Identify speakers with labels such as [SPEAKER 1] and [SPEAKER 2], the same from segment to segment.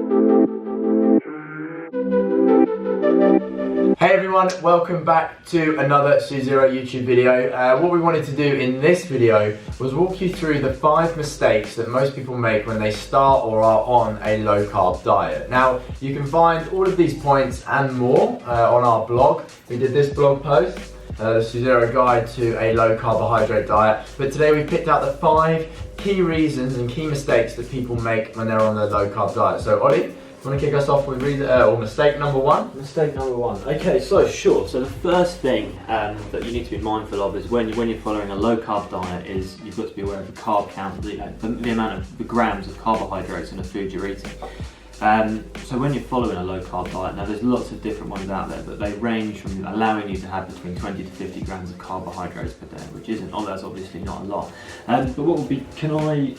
[SPEAKER 1] Hey everyone, welcome back to another Suzero YouTube video. What we wanted to do in this video was walk you through the 5 mistakes that most people make when they start or are on a low carb diet. Now, you can find all of these points and more on our blog. We did this blog post, the Suzero Guide to a Low Carbohydrate Diet. But today we picked out the 5 key reasons and key mistakes that people make when they're on a low carb diet. So Ollie, want to kick us off with mistake number 1?
[SPEAKER 2] Mistake number 1. Okay, so sure. So the first thing that you need to be mindful of is when you're following a low carb diet is you've got to be aware of the carb count, the amount of the grams of carbohydrates in the food you're eating. So when you're following a low carb diet, now there's lots of different ones out there, but they range from allowing you to have between 20 to 50 grams of carbohydrates per day, which isn't, that's obviously not a lot. But what would be,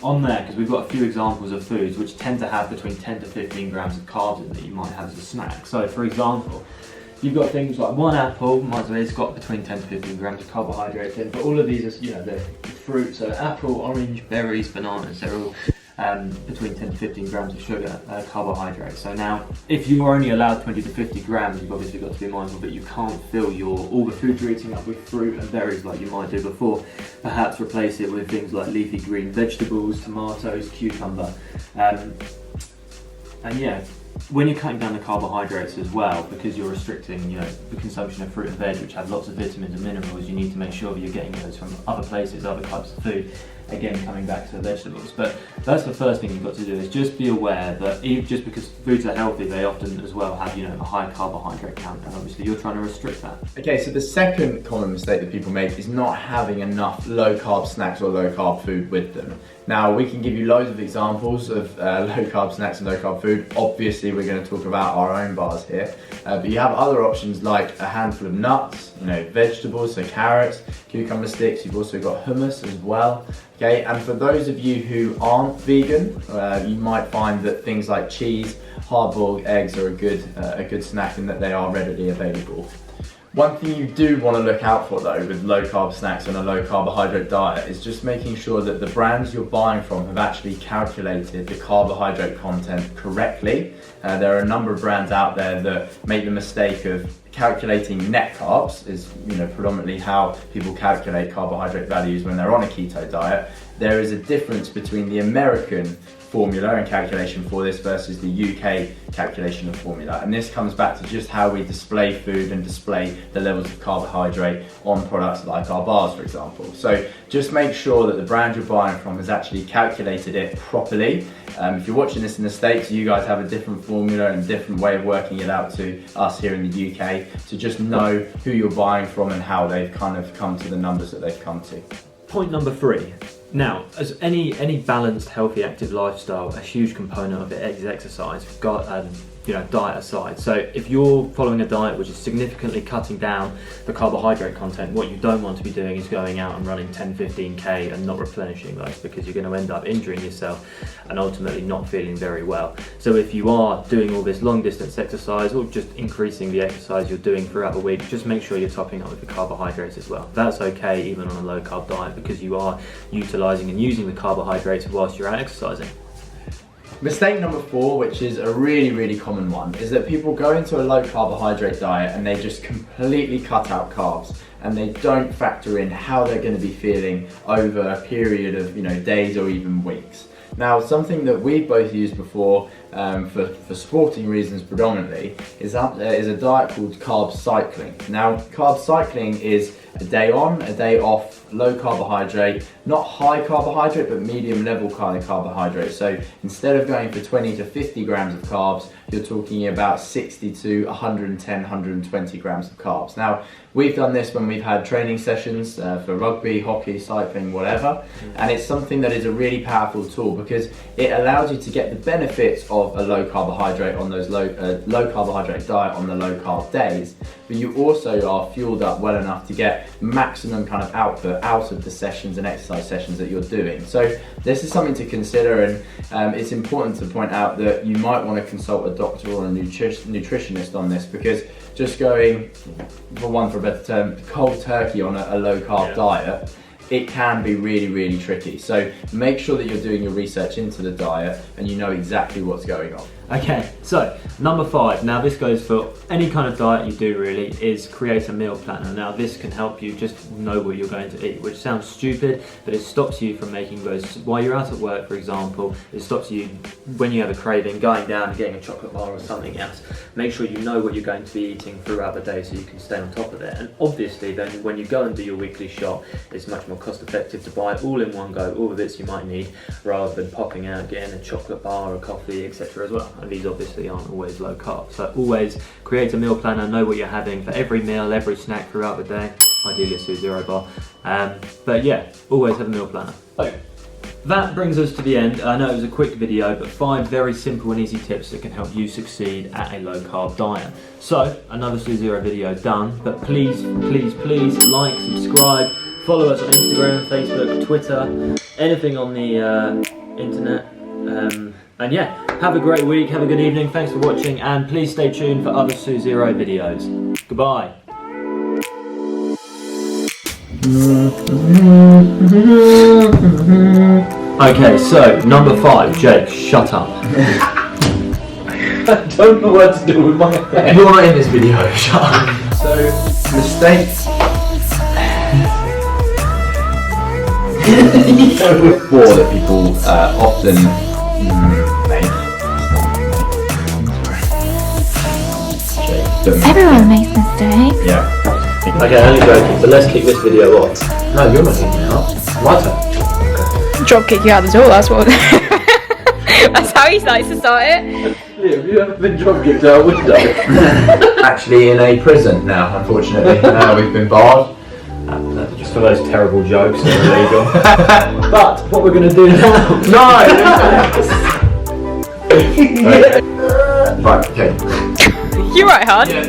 [SPEAKER 2] on there, because we've got a few examples of foods which tend to have between 10 to 15 grams of carbs in that you might have as a snack. So for example, you've got things like one apple, it's got between 10 to 15 grams of carbohydrates in, but all of these are, they're fruits, so apple, orange, berries, bananas, they're all between 10 to 15 grams of sugar, carbohydrates. So now, if you are only allowed 20 to 50 grams, you've obviously got to be mindful that you can't fill all the food you're eating up with fruit and berries like you might do before. Perhaps replace it with things like leafy green vegetables, tomatoes, cucumber. And yeah, when you're cutting down the carbohydrates as well, because you're restricting the consumption of fruit and veg, which have lots of vitamins and minerals, you need to make sure that you're getting those from other places, other types of food. Again, coming back to the vegetables. But that's the first thing you've got to do, is just be aware that just because foods are healthy, they often as well have a high carbohydrate count, and obviously you're trying to restrict that.
[SPEAKER 1] Okay, so the second common mistake that people make is not having enough low carb snacks or low carb food with them. Now, we can give you loads of examples of low carb snacks and low carb food. Obviously, we're going to talk about our own bars here, but you have other options like a handful of nuts, vegetables, so carrots, cucumber sticks. You've also got hummus as well. Okay, and for those of you who aren't vegan, you might find that things like cheese, hard-boiled eggs are a good snack in that they are readily available. One thing you do want to look out for though with low carb snacks and a low carbohydrate diet is just making sure that the brands you're buying from have actually calculated the carbohydrate content correctly. There are a number of brands out there that make the mistake of calculating net carbs, is predominantly how people calculate carbohydrate values when they're on a keto diet. There is a difference between the American formula and calculation for this versus the UK calculation of formula, and this comes back to just how we display food and display the levels of carbohydrate on products like our bars, for example. So just make sure that the brand you're buying from has actually calculated it properly. If you're watching this in the States, you guys have a different formula and a different way of working it out to us here in the UK, so just know who you're buying from and how they've kind of come to the numbers that they've come to.
[SPEAKER 2] Point number 3. Now, as any balanced, healthy, active lifestyle, a huge component of it is exercise. Diet aside. So if you're following a diet which is significantly cutting down the carbohydrate content, what you don't want to be doing is going out and running 10-15k and not replenishing those, because you're going to end up injuring yourself and ultimately not feeling very well. So if you are doing all this long distance exercise or just increasing the exercise you're doing throughout the week, just make sure you're topping up with the carbohydrates as well. That's okay even on a low carb diet, because you are utilizing and using the carbohydrates whilst you're out exercising.
[SPEAKER 1] Mistake number 4, which is a really common one, is that people go into a low carbohydrate diet and they just completely cut out carbs, and they don't factor in how they're going to be feeling over a period of days or even weeks. Now, something that we've both used before for sporting reasons predominantly is a diet called Carb Cycling. Now, Carb Cycling is a day on, a day off, low carbohydrate, not high carbohydrate, but medium level kind of carbohydrate. So instead of going for 20 to 50 grams of carbs, you're talking about 60 to 110, 120 grams of carbs. Now, we've done this when we've had training sessions for rugby, hockey, cycling, whatever, and it's something that is a really powerful tool because it allows you to get the benefits of a low carbohydrate on those low carbohydrate diet on the low carb days, but you also are fueled up well enough to get maximum kind of output out of the sessions and exercise sessions that you're doing. So this is something to consider, and it's important to point out that you might want to consult a doctor or a nutritionist on this, because just going, for a better term, cold turkey on a low carb diet it can be really, really tricky. So make sure that you're doing your research into the diet and you know exactly what's going on.
[SPEAKER 2] Okay, so number 5, now this goes for any kind of diet you do really, is create a meal planner. Now this can help you just know what you're going to eat, which sounds stupid, but it stops you from making those, while you're out at work for example, it stops you when you have a craving going down and getting a chocolate bar or something else. Make sure you know what you're going to be eating throughout the day so you can stay on top of it. And obviously then when you go and do your weekly shop, it's much more cost effective to buy it all in one go, all the bits you might need, rather than popping out, getting a chocolate bar or coffee, etc. as well. And these obviously aren't always low carb. So always create a meal planner, know what you're having for every meal, every snack throughout the day, ideally a Suzero bar. But yeah, always have a meal planner. So that brings us to the end. I know it was a quick video, but 5 very simple and easy tips that can help you succeed at a low carb diet. So another Suzero video done, but please, please, please like, subscribe, follow us on Instagram, Facebook, Twitter, anything on the internet. And yeah, have a great week, have a good evening, thanks for watching, and please stay tuned for other Suzero videos. Goodbye. Okay, so number 5, Jake, shut up.
[SPEAKER 1] I don't know what to do with my hair.
[SPEAKER 2] You're not in this video, shut up.
[SPEAKER 1] So, mistakes. Number 4 that people often make.
[SPEAKER 3] Everyone makes mistakes.
[SPEAKER 1] Yeah.
[SPEAKER 2] Okay, only joking, but let's kick this video off.
[SPEAKER 1] No, you're not kicking it out. My turn.
[SPEAKER 3] Drop kick you out the door, that's what. That's how he likes to start it.
[SPEAKER 1] Have you ever been drop kicked out a window? Actually in a prison now, unfortunately. We've been barred.
[SPEAKER 2] Just for those terrible jokes that are illegal. But what we're going to do now...
[SPEAKER 1] No! Right, okay.
[SPEAKER 3] You're right, hon.
[SPEAKER 2] Yeah.